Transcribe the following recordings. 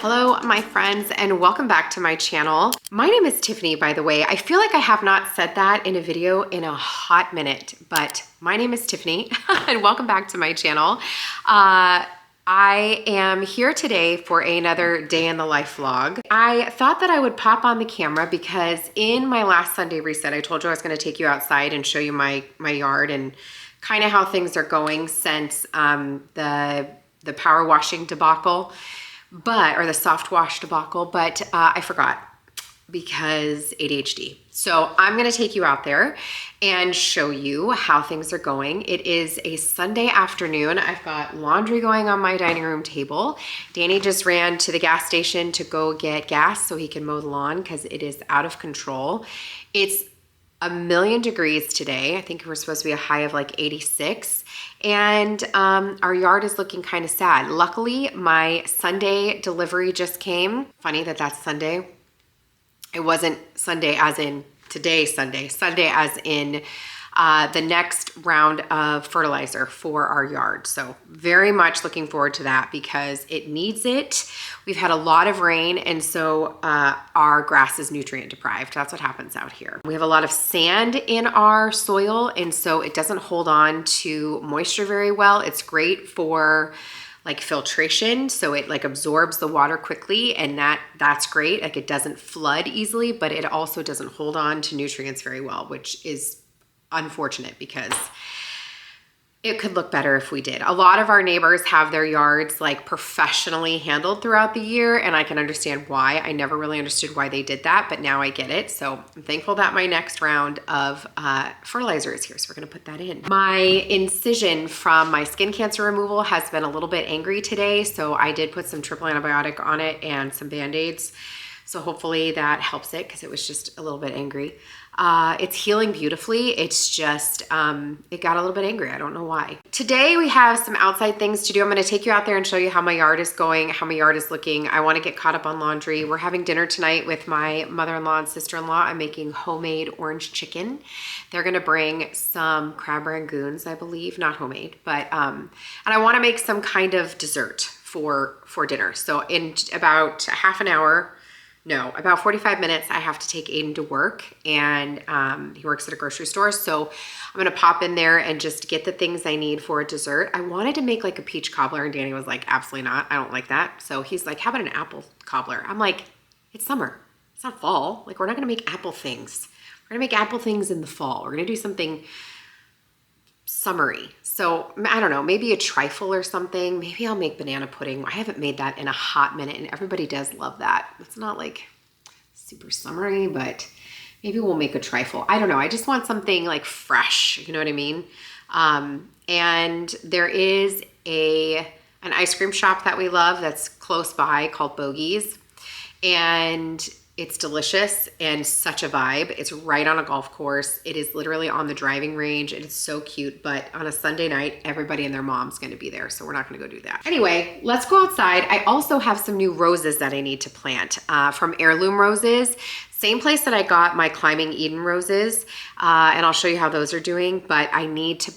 Hello, my friends, and welcome back to my channel. My name is Tiffany, by the way. I feel like I have not said that in a video in a hot minute, but my name is Tiffany, and welcome back to my channel. I am here today for another day in the life vlog. I thought that I would pop on the camera because in my last Sunday reset, I told you I was going to take you outside and show you my yard and kind of how things are going since the power washing debacle. Or the soft wash debacle, but I forgot because ADHD. So I'm gonna take you out there and show you how things are going. It is a Sunday afternoon. I've got laundry going on my dining room table. Danny just ran to the gas station to go get gas so he can mow the lawn because it is out of control. It's a million degrees today. I think we're supposed to be a high of like 86. And our yard is looking kind of sad. Luckily, my Sunday delivery just came. Funny that that's Sunday. It wasn't Sunday as in today Sunday. Sunday as in the next round of fertilizer for our yard. So very much looking forward to that because it needs it. We've had a lot of rain and so our grass is nutrient deprived. That's what happens out here. We have a lot of sand in our soil and so it doesn't hold on to moisture very well. It's great for like filtration, so it like absorbs the water quickly and that's great. Like it doesn't flood easily, but it also doesn't hold on to nutrients very well, which is unfortunate because it could look better if we did. A lot of our neighbors have their yards like professionally handled throughout the year and I can understand why. I never really understood why they did that, but now I get it. So I'm thankful that my next round of fertilizer is here. So we're gonna put that in. My incision from my skin cancer removal has been a little bit angry today. So I did put some triple antibiotic on it and some Band-Aids. So hopefully that helps it because it was just a little bit angry. It's healing beautifully. It's just, it got a little bit angry. I don't know why. Today we have some outside things to do. I'm going to take you out there and show you how my yard is going, how my yard is looking. I want to get caught up on laundry. We're having dinner tonight with my mother-in-law and sister-in-law. I'm making homemade orange chicken. They're going to bring some crab rangoons, I believe, not homemade, but, and I want to make some kind of dessert for dinner. So in about a half an hour, no, about 45 minutes, I have to take Aiden to work and he works at a grocery store. So I'm gonna pop in there and just get the things I need for a dessert. I wanted to make like a peach cobbler and Danny was like, absolutely not, I don't like that. So he's like, how about an apple cobbler? I'm like, it's summer, it's not fall. Like we're not gonna make apple things. We're gonna make apple things in the fall. We're gonna do something summery. So I don't know, maybe a trifle or something. Maybe I'll make banana pudding. I haven't made that in a hot minute and everybody does love that. It's not like super summery, but maybe we'll make a trifle. I don't know. I just want something like fresh, you know what I mean? And there is an ice cream shop that we love that's close by called Bogey's. And it's delicious and such a vibe. It's right on a golf course. It is literally on the driving range. It is so cute, but on a Sunday night, everybody and their mom's gonna be there, so we're not gonna go do that. Anyway, let's go outside. I also have some new roses that I need to plant from Heirloom Roses. Same place that I got my Climbing Eden roses, and I'll show you how those are doing, but I need to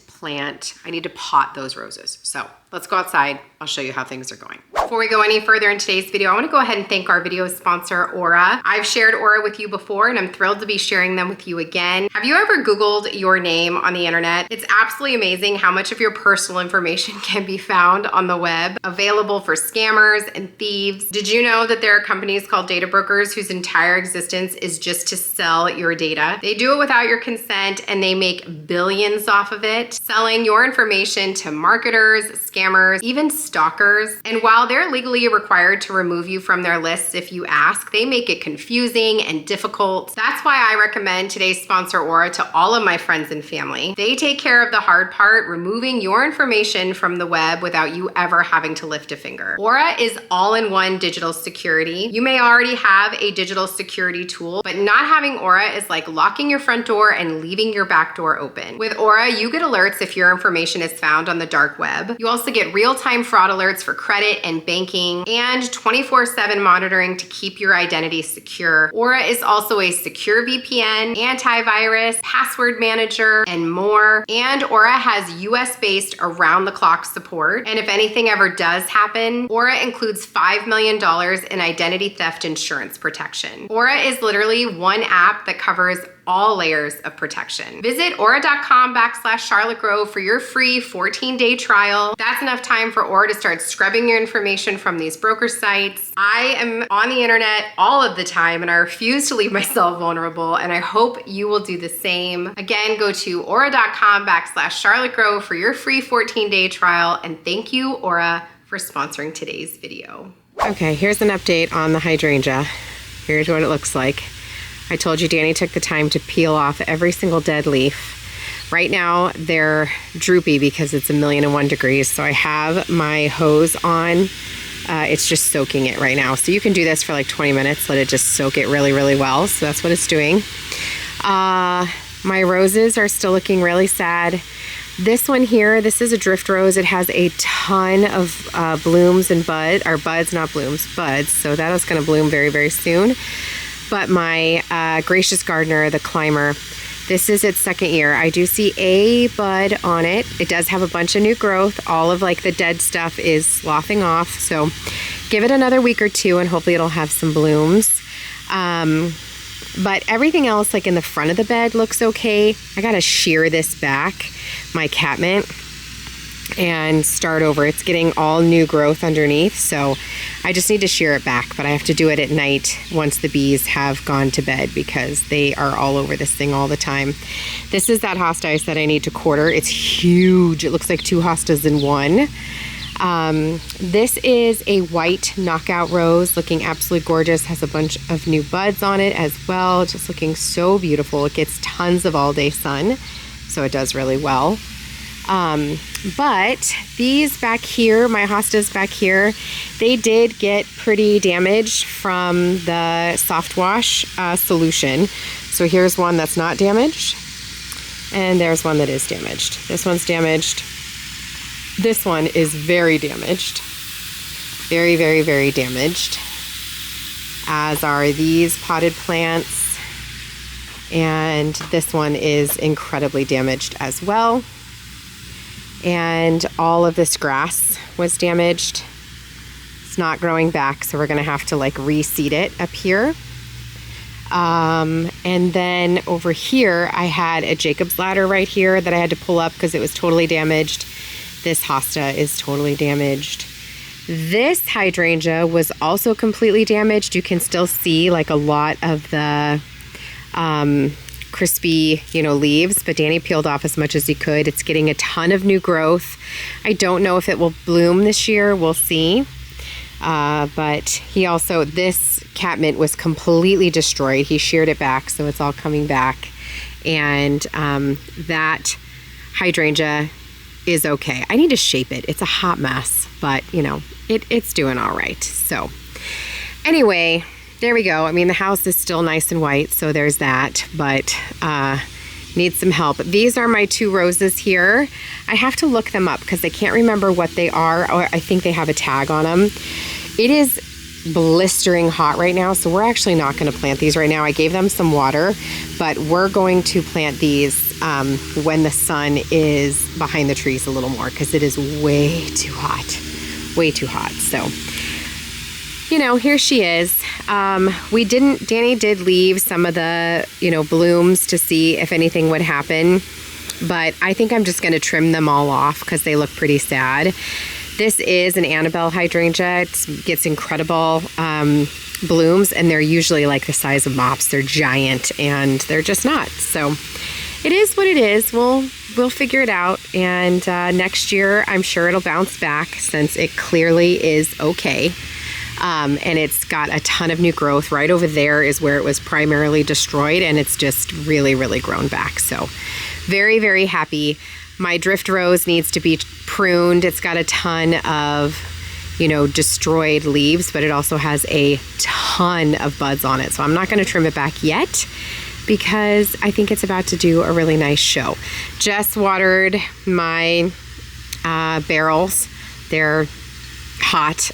pot those roses. So let's go outside. I'll show you how things are going. Before we go any further in today's video, I wanna go ahead and thank our video sponsor, Aura. I've shared Aura with you before and I'm thrilled to be sharing them with you again. Have you ever Googled your name on the internet? It's absolutely amazing how much of your personal information can be found on the web, available for scammers and thieves. Did you know that there are companies called data brokers whose entire existence is just to sell your data? They do it without your consent and they make billions off of it, selling your information to marketers, scammers, even stalkers. And while they're legally required to remove you from their lists if you ask, they make it confusing and difficult. That's why I recommend today's sponsor, Aura, to all of my friends and family. They take care of the hard part, removing your information from the web without you ever having to lift a finger. Aura is all-in-one digital security. You may already have a digital security tool, but not having Aura is like locking your front door and leaving your back door open. With Aura, you get alerts if your information is found on the dark web, web. You also get real-time fraud alerts for credit and banking, and 24/7 monitoring to keep your identity secure. Aura is also a secure VPN, antivirus, password manager, and more. And Aura has US-based around-the-clock support. And if anything ever does happen, Aura includes $5 million in identity theft insurance protection. Aura is literally one app that covers all layers of protection. Visit aura.com/Charlotte Grove for your free 14-day trial. That's enough time for Aura to start scrubbing your information from these broker sites. I am on the internet all of the time and I refuse to leave myself vulnerable, and I hope you will do the same. Again, go to aura.com/Charlotte Grove for your free 14-day trial, and thank you, Aura, for sponsoring today's video. Okay, here's an update on the hydrangea. Here's what it looks like. I told you Danny took the time to peel off every single dead leaf. Right now they're droopy because it's 1,000,001 degrees. So I have my hose on. It's just soaking it right now. So you can do this for like 20 minutes. Let it just soak it really, really well. So that's what it's doing. My roses are still looking really sad. This one here, this is a drift rose. It has a ton of blooms and buds, or buds, not blooms, buds. So that is gonna bloom very, very soon. But my Gracious Gardener, the climber, this is its second year. I do see a bud on it. It does have a bunch of new growth. All of like the dead stuff is sloughing off. So give it another week or two and hopefully it'll have some blooms. But everything else like in the front of the bed looks okay. I gotta shear this back, my catmint, and start over. It's getting all new growth underneath, so I just need to shear it back, but I have to do it at night once the bees have gone to bed because they are all over this thing all the time. This is that hosta I said I need to quarter. It's huge. It looks like 2 hostas in one. This is a white knockout rose, looking absolutely gorgeous. Has a bunch of new buds on it as well. Just looking so beautiful. It gets tons of all day sun, so it does really well. But these back here, my hostas back here, they did get pretty damaged from the soft wash solution. So here's one that's not damaged, and there's one that is damaged. This one's damaged. This one is very damaged. Very, very, very damaged. As are these potted plants. And this one is incredibly damaged as well. And all of this grass was damaged. It's not growing back, so we're gonna have to like reseed it up here. And then over here, I had a Jacob's ladder right here that I had to pull up because it was totally damaged. This hosta is totally damaged. This hydrangea was also completely damaged. You can still see like a lot of the crispy, leaves, but Danny peeled off as much as he could. It's getting a ton of new growth. I don't know if it will bloom this year. We'll see. But he also, this catmint was completely destroyed. He sheared it back, so it's all coming back. And that hydrangea is okay. I need to shape it. It's a hot mess, but it's doing all right. So anyway, there we go. I mean, the house is still nice and white, so there's that, but needs some help. These are my 2 roses here. I have to look them up because I can't remember what they are, or I think they have a tag on them. It is blistering hot right now, so we're actually not going to plant these right now. I gave them some water, but we're going to plant these when the sun is behind the trees a little more because it is way too hot. Way too hot. So, here she is. Danny did leave some of the, blooms to see if anything would happen, but I think I'm just going to trim them all off because they look pretty sad. This is an Annabelle hydrangea. It gets incredible blooms, and they're usually like the size of mops. They're giant, and they're just not. So it is what it is. We'll figure it out, and next year I'm sure it'll bounce back since it clearly is okay. And it's got a ton of new growth. Right over there is where it was primarily destroyed, and it's just really, really grown back. So very, very happy. My drift rose needs to be pruned. It's got a ton of, destroyed leaves, but it also has a ton of buds on it. So I'm not going to trim it back yet because I think it's about to do a really nice show. Just watered my barrels. They're hot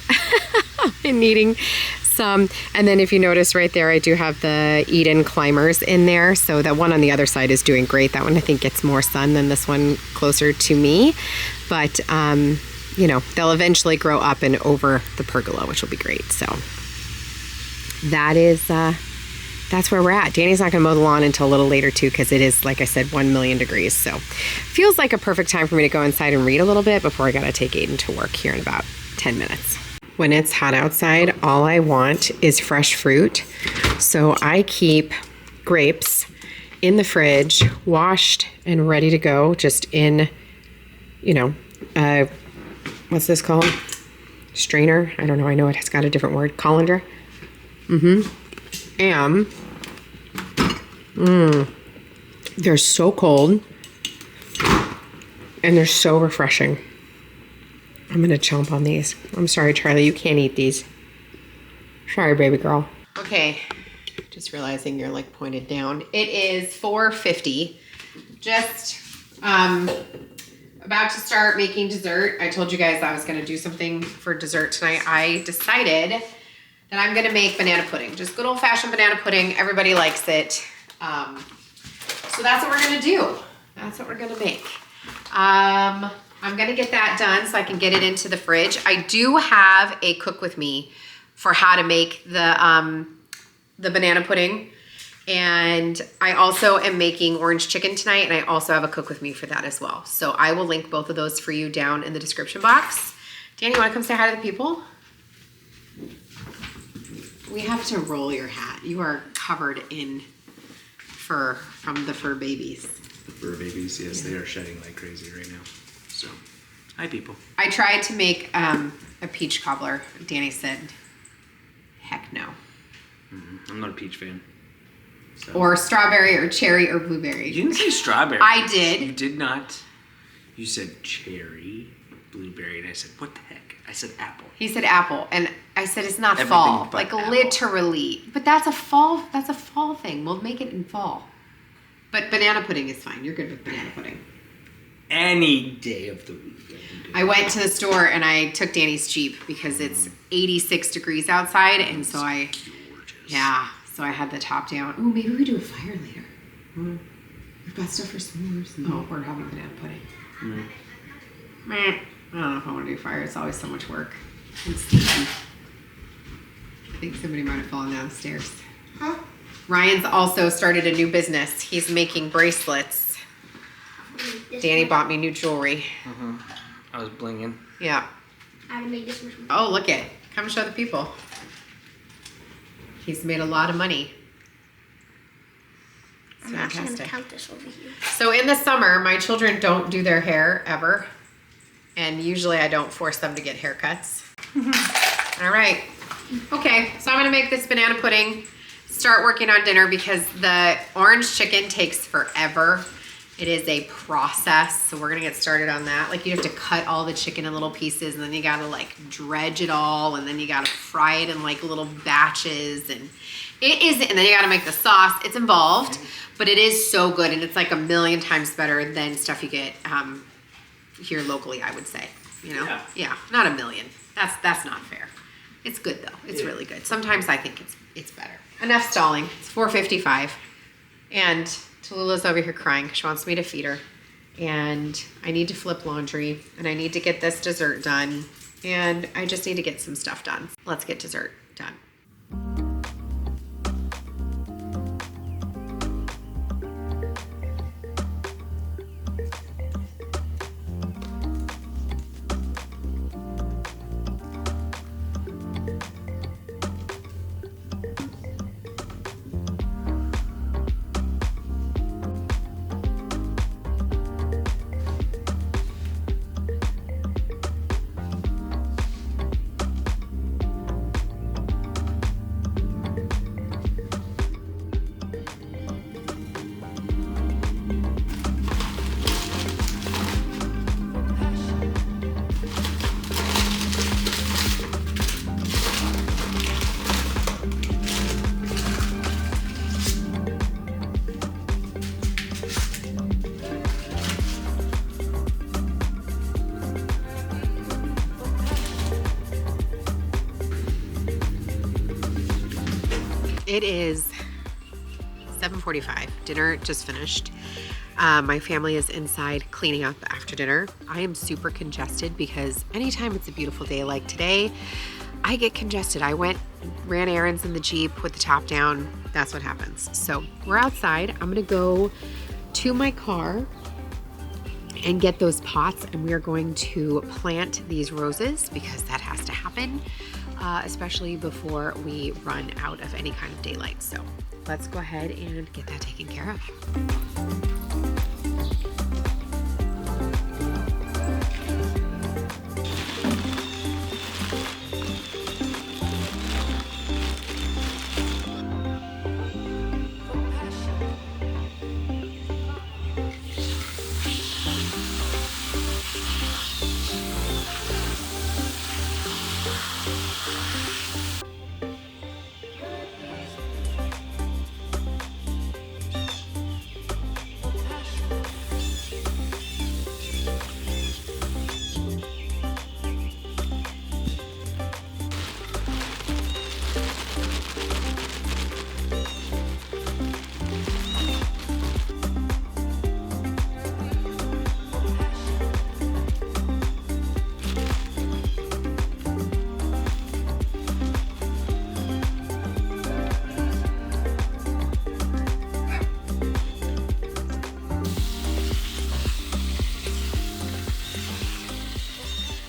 and needing some. And then if you notice right there, I do have the Eden climbers in there. So that one on the other side is doing great. That one I think gets more sun than this one closer to me. But, you know, they'll eventually grow up and over the pergola, which will be great. So that is, that's where we're at. Danny's not going to mow the lawn until a little later too, because it is, like I said, 1 million degrees. So feels like a perfect time for me to go inside and read a little bit before I got to take Aiden to work here in about 10 minutes. When it's hot outside, all I want is fresh fruit. So I keep grapes in the fridge, washed and ready to go, just in, you know, what's this called? Strainer? I don't know. I know it's got a different word. Colander. And they're so cold and they're so refreshing. I'm gonna chomp on these. I'm sorry, Charlie, you can't eat these. Sorry, baby girl. Okay, just realizing you're like pointed down. It is 4:50. Just about to start making dessert. I told you guys I was gonna do something for dessert tonight. I decided that I'm gonna make banana pudding. Just good old fashioned banana pudding. Everybody likes it. So that's what we're gonna do. That's what we're gonna make. I'm gonna get that done so I can get it into the fridge. I do have a cook with me for how to make the banana pudding. And I also am making orange chicken tonight, and I also have a cook with me for that as well. So I will link both of those for you down in the description box. Danny, you wanna come say hi to the people? We have to roll your hat. You are covered in fur from the fur babies. The fur babies, yes, they are shedding like crazy right now. So, hi people. I tried to make a peach cobbler. Danny said, heck no. I'm not a peach fan. So. Or strawberry or cherry or blueberry. You didn't say strawberry. I did. You did not. You said cherry, blueberry, and I said, what the heck? I said apple. He said apple, and I said it's not Everything fall. but Like apple. literally. But that's a fall thing. We'll make it in fall. But banana pudding is fine. You're good with banana pudding. Any day of the week. I went to the store and I took Danny's Jeep because it's 86 degrees outside, and so so I had the top down. Oh, maybe we do a fire later. We've got stuff for s'mores. Oh, we're having banana pudding. Meh. I don't know if I want to do fire. It's always so much work. It's stinky. I think somebody might have fallen downstairs. Huh? Ryan's also started a new business. He's making bracelets. Danny bought me new jewelry. I was blinging. Yeah. I haven't made this much money. Oh, look it. Come show the people. He's made a lot of money. It's I'm actually fantastic. gonna count this over here. So in the summer, my children don't do their hair ever. And usually I don't force them to get haircuts. All right. Okay, so I'm gonna make this banana pudding, start working on dinner because the orange chicken takes forever. It is a process, so we're gonna get started on that. Like you have to cut all the chicken in little pieces, and then you gotta like dredge it all, and then you gotta fry it in like little batches, and and then you gotta make the sauce. It's involved, but it is so good, and it's like 1,000,000 times better than stuff you get here locally, I would say. You know? Yeah, not 1,000,000. That's not fair. It's good though. It's really good. Sometimes I think it's better. Enough stalling. It's 4:55, and Tallulah's over here crying because she wants me to feed her. And I need to flip laundry, and I need to get this dessert done, and I just need to get some stuff done. Let's get dessert done. It is 7:45. Dinner just finished. My family is inside cleaning up after dinner. I am super congested because anytime it's a beautiful day like today, I get congested. I ran errands in the Jeep, put the top down. That's what happens. So we're outside. I'm gonna go to my car and get those pots, and we are going to plant these roses because that has to happen, especially before we run out of any kind of daylight. So let's go ahead and get that taken care of.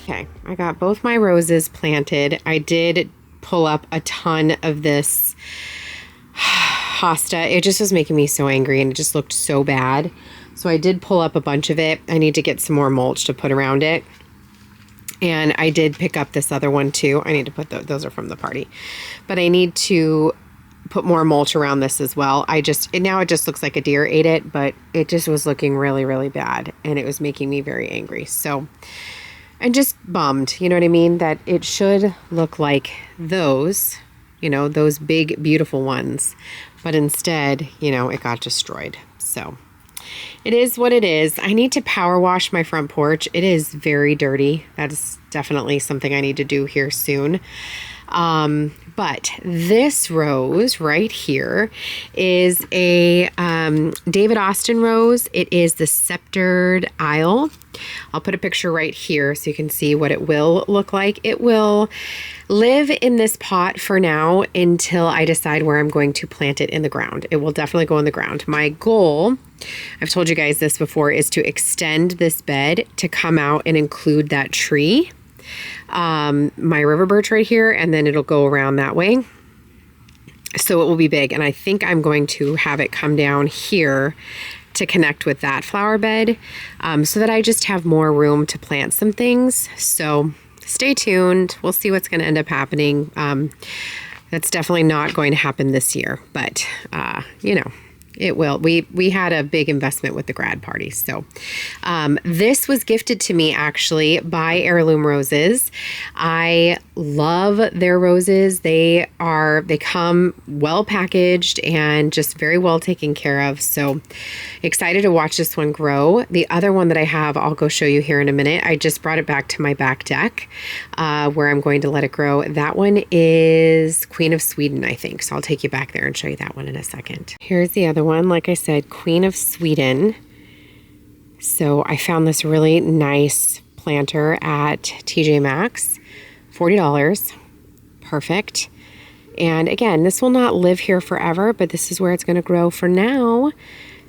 Okay, I got both my roses planted. I did pull up a ton of this hosta. It just was making me so angry and it just looked so bad. So I did pull up a bunch of it. I need to get some more mulch to put around it. And I did pick up this other one too. I need to put those are from the party. But I need to put more mulch around this as well. Now it just looks like a deer ate it, but it just was looking really, really bad. And it was making me very angry. So I'm just bummed, you know what I mean? That it should look like those, those big, beautiful ones. But instead, it got destroyed. So it is what it is. I need to power wash my front porch. It is very dirty. That is definitely something I need to do here soon. But this rose right here is a David Austin rose. It is the Sceptered Isle. I'll put a picture right here so you can see what it will look like. It will live in this pot for now until I decide where I'm going to plant it in the ground. It will definitely go in the ground. My goal, I've told you guys this before, is to extend this bed to come out and include that tree. My river birch right here, and then it'll go around that way. So it will be big, and I think I'm going to have it come down here to connect with that flower bed, so that I just have more room to plant some things. So stay tuned. We'll see what's going to end up happening. That's definitely not going to happen this year, but it will. We had a big investment with the grad party. So this was gifted to me actually by Heirloom Roses. I love their roses. They come well packaged and just very well taken care of. So excited to watch this one grow. The other one that I have, I'll go show you here in a minute. I just brought it back to my back deck where I'm going to let it grow. That one is Queen of Sweden, I think. So I'll take you back there and show you that one in a second. Here's the other one. Like I said, Queen of Sweden. So I found this really nice planter at TJ Maxx, $40. Perfect. And again, this will not live here forever, but this is where it's going to grow for now.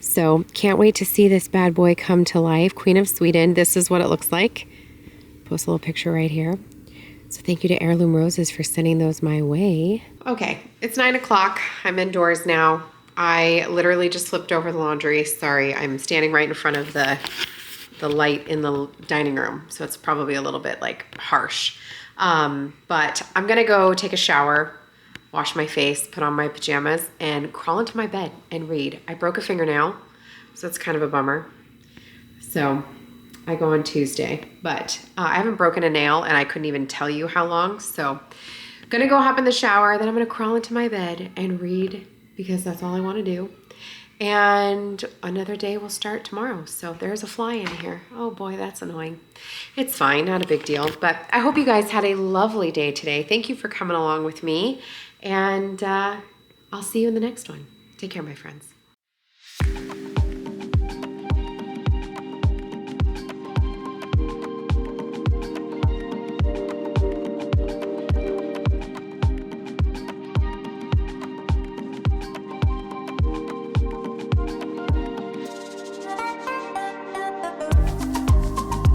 So can't wait to see this bad boy come to life. Queen of Sweden. This is what it looks like. Post a little picture right here. So thank you to Heirloom Roses for sending those my way. Okay, it's 9 o'clock. I'm indoors now. I literally just flipped over the laundry. Sorry, I'm standing right in front of the light in the dining room, so it's probably a little bit harsh. But I'm gonna go take a shower, wash my face, put on my pajamas, and crawl into my bed and read. I broke a fingernail, so it's kind of a bummer. So I go on Tuesday, but I haven't broken a nail and I couldn't even tell you how long. So I'm gonna go hop in the shower, then I'm gonna crawl into my bed and read because that's all I wanna do. And another day will start tomorrow. So there's a fly in here. Oh boy, that's annoying. It's fine, not a big deal. But I hope you guys had a lovely day today. Thank you for coming along with me. And I'll see you in the next one. Take care, my friends.